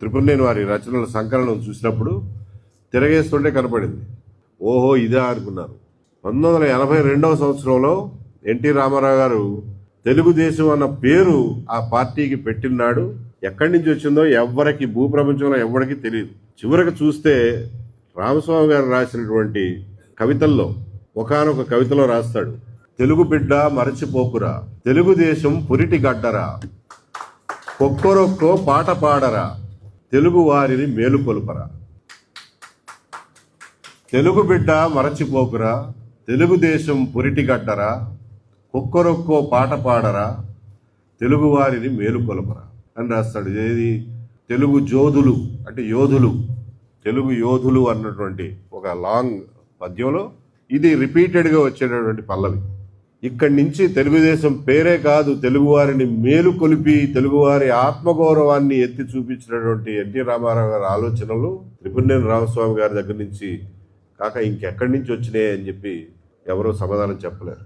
త్రిపురనేని వారి రచనల సంకలనం చూసినప్పుడు తిరగేస్తుంటే కనపడింది. ఓహో ఇదే అనుకున్నారు. 1982 సంవత్సరంలో ఎన్టీ రామారావు గారు తెలుగుదేశం అన్న పేరు ఆ పార్టీకి పెట్టినాడు. ఎక్కడి నుంచి వచ్చిందో ఎవ్వరికి భూప్రపంచంలో ఎవ్వరికి తెలియదు. చివరికి చూస్తే రామస్వామి గారు రాసినటువంటి కవితల్లో ఒకానొక కవితలో రాస్తాడు, తెలుగు బిడ్డ మరచిపోకురా, తెలుగుదేశం పురిటి గడ్డరా, కొక్కరొక్కో పాట పాడరా, తెలుగు వారిని మేలుకొలుపరా. తెలుగు బిడ్డ మరచిపోకురా, తెలుగుదేశం పురిటి గడ్డరా, కొక్కరొక్కో పాట పాడరా, తెలుగు వారిని మేలుకొలుపరా అని రాస్తాడు. ఏది తెలుగు జోధులు అంటే యోధులు, తెలుగు యోధులు అన్నటువంటి ఒక లాంగ్ పద్యంలో ఇది రిపీటెడ్గా వచ్చేటటువంటి పల్లవి. ఇక్కడి నుంచి తెలుగుదేశం పేరే కాదు, తెలుగువారిని మేలుకొలిపి తెలుగువారి ఆత్మగౌరవాన్ని ఎత్తి చూపించినటువంటి ఎన్టీ రామారావు గారి ఆలోచనలు త్రిపురనేని రామస్వామి గారి దగ్గర నుంచి కాక ఇంకెక్కడి నుంచి వచ్చినాయి అని చెప్పి ఎవరూ సమాధానం చెప్పలేరు.